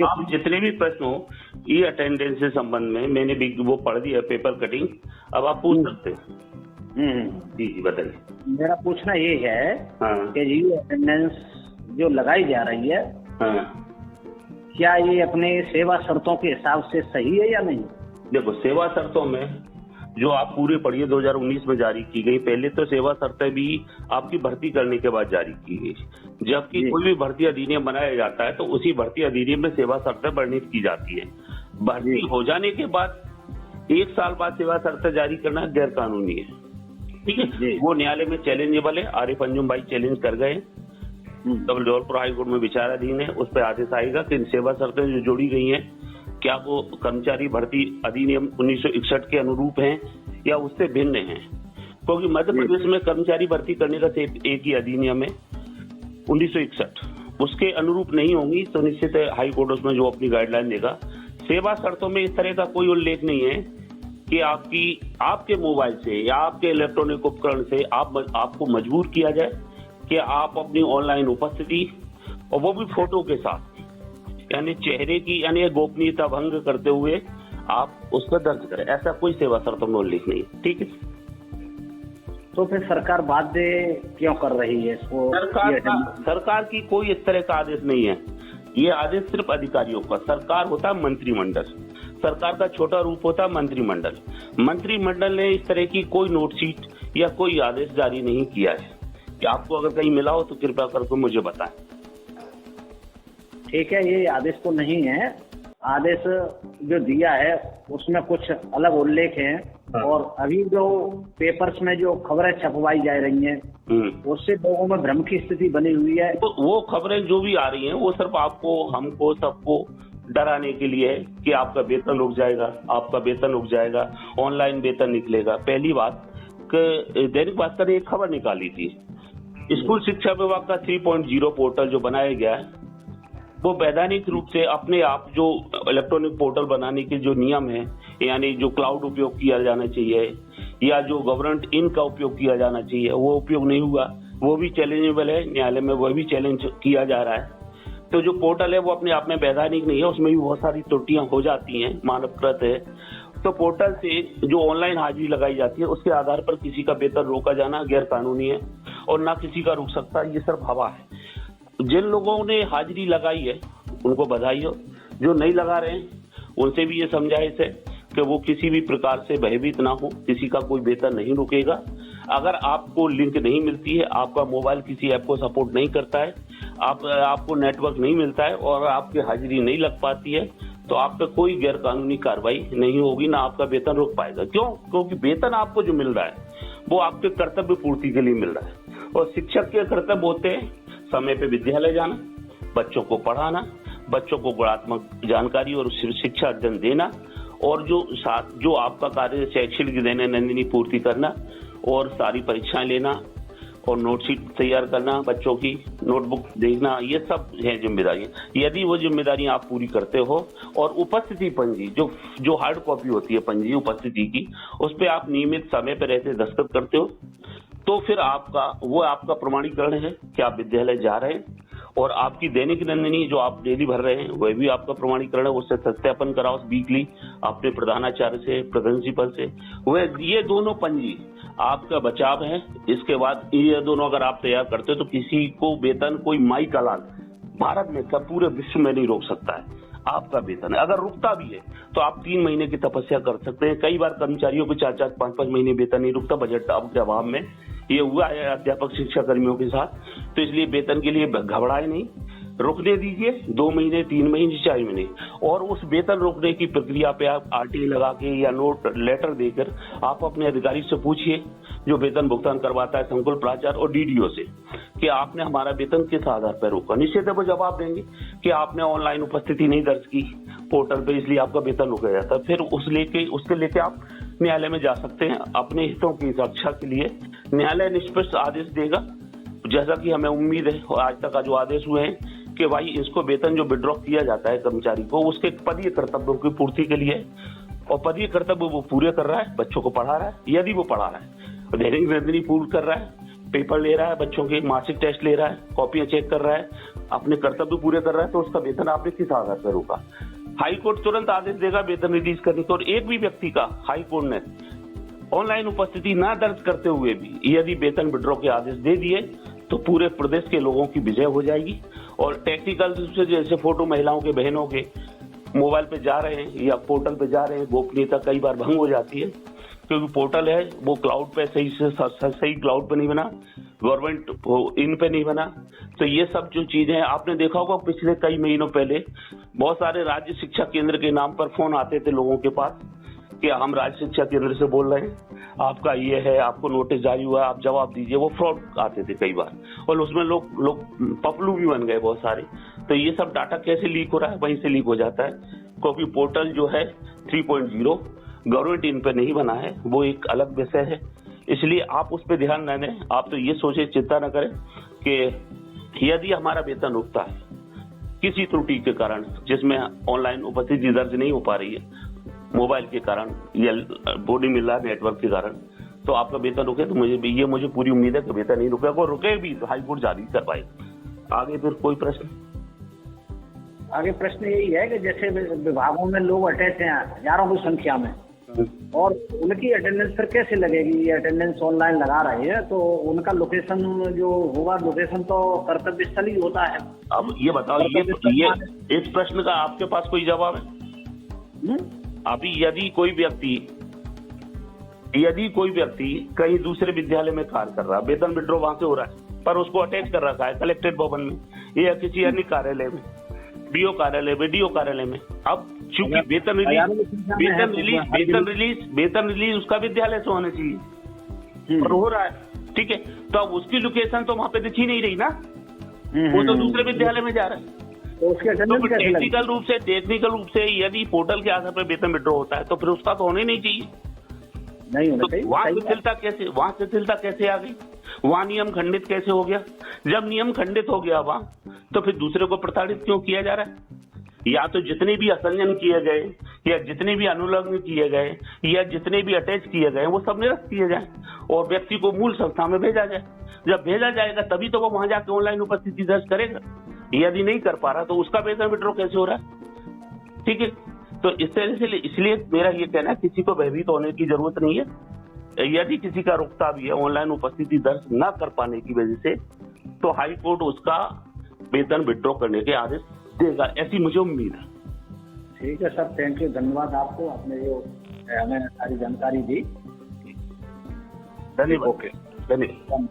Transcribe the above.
आप जितने भी प्रश्न हो ये अटेंडेंस से संबंध में मैंने भी वो पढ़ दिया पेपर कटिंग, अब आप पूछ सकते हैं। जी बताइए। मेरा पूछना ये है हाँ कि ये अटेंडेंस जो लगाई जा रही है, हाँ, क्या ये अपने सेवा शर्तों के हिसाब से सही है या नहीं? देखो सेवा शर्तों में जो आप पूरे पढ़िए 2019 में जारी की गई, पहले तो सेवा शर्तें भी आपकी भर्ती करने के बाद जारी की गई, जबकि कोई भी भर्ती अधिनियम बनाया जाता है तो उसी भर्ती अधिनियम में सेवा शर्तें वर्णित की जाती है। भर्ती हो जाने के बाद 1 साल बाद सेवा शर्तें जारी करना गैर कानूनी है, ठीक है। वो न्यायालय में चैलेंजेबल है, आरिफ अंजुम भाई चैलेंज कर गए, तब जबलपुर हाईकोर्ट में विचाराधीन है, उस पर आदेश आएगा कि सेवा शर्तें जो जोड़ी गई हैं क्या वो कर्मचारी भर्ती अधिनियम 1961 के अनुरूप हैं या उससे भिन्न हैं, क्योंकि मध्य प्रदेश में कर्मचारी भर्ती करने का सिर्फ एक ही अधिनियम है 1961, उसके अनुरूप नहीं होंगी तो निश्चित है हाईकोर्ट उसमें जो अपनी गाइडलाइन देगा। सेवा शर्तों में इस तरह का कोई उल्लेख नहीं है कि आपके मोबाइल से या आपके इलेक्ट्रॉनिक उपकरण से आपको मजबूर किया जाए कि आप अपनी ऑनलाइन उपस्थिति, और वो भी फोटो के साथ, यानी चेहरे की यानी गोपनीयता भंग करते हुए आप उस पर दर्ज करें, ऐसा कोई सेवा शर्तों में उल्लेख नहीं है, ठीक है। तो फिर सरकार बाध्य क्यों कर रही है इसको? सरकार की कोई इस तरह का आदेश नहीं है, ये आदेश सिर्फ अधिकारियों का। सरकार होता है मंत्रिमंडल, सरकार का छोटा रूप होता है मंत्रिमंडल। मंत्रिमंडल ने इस तरह की कोई नोटशीट या कोई आदेश जारी नहीं किया है, कि आपको अगर कहीं मिला हो तो कृपया करके मुझे बताएं। ठीक है, ये आदेश तो नहीं है, आदेश जो दिया है उसमें कुछ अलग उल्लेख है। हाँ। और अभी जो पेपर्स में जो खबरें छपवाई जा रही हैं उससे लोगों में भ्रम की स्थिति बनी हुई है। तो वो खबरें जो भी आ रही हैं वो सिर्फ आपको, हमको, सबको डराने के लिए है कि आपका वेतन रुक जाएगा, आपका वेतन रुक जाएगा, ऑनलाइन वेतन निकलेगा। पहली बात कि दैनिक भास्कर ने एक खबर निकाली थी, स्कूल शिक्षा विभाग का 3.0 पोर्टल जो बनाया गया है वो वैधानिक रूप से अपने आप जो इलेक्ट्रॉनिक पोर्टल बनाने के जो नियम है, यानी जो क्लाउड उपयोग किया जाना चाहिए या जो गवर्नमेंट इन का उपयोग किया जाना चाहिए वो उपयोग नहीं हुआ, वो भी चैलेंजेबल है, न्यायालय में वो भी चैलेंज किया जा रहा है। तो जो पोर्टल है वो अपने आप में वैधानिक नहीं है, उसमें भी बहुत सारी त्रुटियां हो जाती हैं, मानवकृत है। तो पोर्टल से जो ऑनलाइन हाजिरी लगाई जाती है उसके आधार पर किसी का वेतन रोका जाना गैर कानूनी है और ना किसी का रुक सकता, ये सिर्फ हवा है। जिन लोगों ने हाजिरी लगाई है उनको बधाई हो, जो नहीं लगा रहे हैं उनसे भी ये समझाइश है कि वो किसी भी प्रकार से भयभीत ना हो, किसी का कोई वेतन नहीं रुकेगा। अगर आपको लिंक नहीं मिलती है, आपका मोबाइल किसी ऐप को सपोर्ट नहीं करता है, आपको नेटवर्क नहीं मिलता है और आपकी हाजिरी नहीं लग पाती है, तो आप पे कोई गैर कानूनी कार्रवाई नहीं होगी, ना आपका वेतन रुक पाएगा। क्यों? क्योंकि वेतन आपको जो मिल रहा है वो आपके कर्तव्य पूर्ति के लिए मिल रहा है, और शिक्षक के कर्तव्य होते हैं समय पे विद्यालय जाना, बच्चों को पढ़ाना, बच्चों को गुणात्मक जानकारी और शिक्षा अर्जन देना, और जो आपका कार्य शैक्षणिक दैनंदिनी पूर्ति करना और सारी परीक्षाएं लेना और नोटशीट तैयार करना, बच्चों की नोटबुक देखना, ये सब है जिम्मेदारियां। यदि वो जिम्मेदारियां आप पूरी करते हो और उपस्थिति पंजी जो हार्ड कॉपी होती है पंजी उपस्थिति की, उस पर आप नियमित समय पर रहते दस्तखत करते हो, तो फिर आपका प्रमाणीकरण है कि आप विद्यालय जा रहे हैं, और आपकी दैनिक नंदिनी जो आप डेली भर रहे हैं वह भी आपका प्रमाणीकरण है, उससे सत्यापन कराओ वीकली अपने प्रधानाचार्य से, प्रिंसिपल से। वह ये दोनों पंजी आपका बचाव है। इसके बाद ये दोनों अगर आप तैयार करते हो तो किसी को वेतन कोई माई का लाल भारत में क्या पूरे विश्व में नहीं रोक सकता है। आपका वेतन अगर रुकता भी है तो आप 3 महीने की तपस्या कर सकते हैं। कई बार कर्मचारियों को 4-4, 5-5 महीने वेतन नहीं रुकता, बजट के अभाव में ये हुआ है अध्यापक शिक्षा कर्मियों के साथ। तो इसलिए वेतन के लिए घबराए नहीं, रुकने दीजिए 2 महीने, 3 महीने, 4 महीने, और उस वेतन रोकने की प्रक्रिया पे आप आरटीआई लगा के या नोट लेटर देकर आप अपने अधिकारी से पूछिए जो वेतन भुगतान करवाता है, संकुल प्राचार्य और डीडीओ से, कि आपने हमारा वेतन किस आधार पर रोका। निश्चित है वो जवाब देंगे कि आपने ऑनलाइन उपस्थिति नहीं दर्ज की पोर्टल पे, इसलिए आपका वेतन रोका जाता है। फिर उसके लेके आप न्यायालय में जा सकते हैं अपने हितों की रक्षा के लिए। न्यायालय निष्पक्ष आदेश देगा, जैसा कि हमें उम्मीद है और आज तक का जो आदेश हुए हैं कि भाई इसको वेतन जो विड्रॉ किया जाता है कर्मचारी को, उसके पदीय कर्तव्यों की पूर्ति के लिए, और पदीय कर्तव्य वो पूरे कर रहा है, बच्चों को पढ़ा रहा है, यदि वो पढ़ा रहा है, दैनिक नंदिनी पूर्ण कर रहा है, पेपर ले रहा है, बच्चों के मासिक टेस्ट ले रहा है, कॉपियां चेक कर रहा है, अपने कर्तव्य पूरे कर रहा है तो उसका वेतन आपने किस आधार पर रोका? हाई कोर्ट तुरंत आदेश देगा वेतन रिलीज करने को, और एक भी व्यक्ति का हाई कोर्ट ने ऑनलाइन उपस्थिति ना दर्ज करते हुए भी यदि वेतन विड्रॉ के आदेश दे दिए तो पूरे प्रदेश के लोगों की विजय हो जाएगी। और टेक्निकल रूप से जैसे फोटो महिलाओं के, बहनों के मोबाइल पे जा रहे हैं या पोर्टल पे जा रहे हैं, गोपनीयता कई बार भंग हो जाती है क्योंकि पोर्टल है वो क्लाउड पे सही क्लाउड पे नहीं बना, गवर्नमेंट इन पे नहीं बना। तो ये सब जो चीजें हैं, आपने देखा होगा पिछले कई महीनों पहले बहुत सारे राज्य शिक्षा केंद्र के नाम पर फोन आते थे लोगों के पास कि हम राज्य शिक्षा केंद्र से बोल रहे हैं, आपका ये है, आपको नोटिस जारी हुआ, आप जवाब दीजिए। वो फ्रॉड आते थे कई बार, और उसमें लोग पपलू भी बन गए बहुत सारे। तो ये सब डाटा कैसे लीक हो रहा है? वहीं से लीक हो जाता है क्योंकि पोर्टल जो है 3.0 गवर्नमेंट इन पे नहीं बना है, वो एक अलग विषय है। इसलिए आप उस पर ध्यान न दें। आप तो ये सोचे, चिंता न करें कि यदि हमारा वेतन रुकता है किसी त्रुटि के कारण, जिसमें ऑनलाइन उपस्थिति दर्ज नहीं हो पा रही है मोबाइल के कारण या बॉडी मिल रहा नेटवर्क के कारण, तो आपका वेतन रुके तो मुझे पूरी उम्मीद है कि वेतन नहीं रुकेगा, और रुके भी तो हाईकोर्ट जारी कर पाए। आगे फिर कोई प्रश्न? आगे प्रश्न यही है कि जैसे विभागों में लोग अटैच हैं हजारों की संख्या में, और उनकी अटेंडेंस फिर कैसे लगेगी? ये अटेंडेंस ऑनलाइन लगा रहे हैं तो उनका लोकेशन जो होगा, लोकेशन तो कर्तव्य स्थल ही होता है। अब ये बताओ, ये इस प्रश्न का आपके पास कोई जवाब है? अभी यदि कोई व्यक्ति कहीं दूसरे विद्यालय में कार्य कर रहा है, वेतन विड्रॉ वहां से हो रहा है, पर उसको अटैच कर रखा है कलेक्ट्रेट भवन में या किसी अन्य कार्यालय में, डीओ कार्यालय में। अब चूंकि वेतन रिलीज उसका विद्यालय से होना चाहिए और हो रहा है, ठीक है, तो अब उसकी लोकेशन तो वहां पे दिख ही नहीं रही ना, वो तो दूसरे विद्यालय में जा रहा है। तो टेक्निकल रूप से यदि पोर्टल के आधार पर वेतन विड्रॉ होता है तो फिर उसका तो होना ही नहीं चाहिए। तो वहाँ शिथिलता कैसे आ गई? वहाँ नियम खंडित कैसे हो गया? जब नियम खंडित हो गया वहाँ, तो फिर दूसरे को प्रताड़ित क्यों किया जा रहा है? या तो जितने भी असंजन किए गए या जितने भी अनुलग्न किए गए या जितने भी अटैच किए गए वो सब निरस्त किए जाए और व्यक्ति को मूल संस्था में भेजा जाए। जब भेजा जाएगा तभी तो वो वहां जाके ऑनलाइन उपस्थिति दर्ज करेगा। यदि नहीं कर पा रहा तो उसका वेतन विड्रॉ कैसे हो रहा है? ठीक है, तो इस तरह से इसलिए मेरा ये कहना है किसी को भयभीत होने की जरूरत नहीं है। यदि किसी का रुकता भी है ऑनलाइन उपस्थिति दर्ज न कर पाने की वजह से, तो हाई कोर्ट उसका वेतन विड्रॉ करने के आदेश देगा, ऐसी मुझे उम्मीद है। ठीक है सर, थैंक यू, धन्यवाद आपको, आपने जो हमें सारी जानकारी दी। धन्यवाद। ओके, धन्यवाद।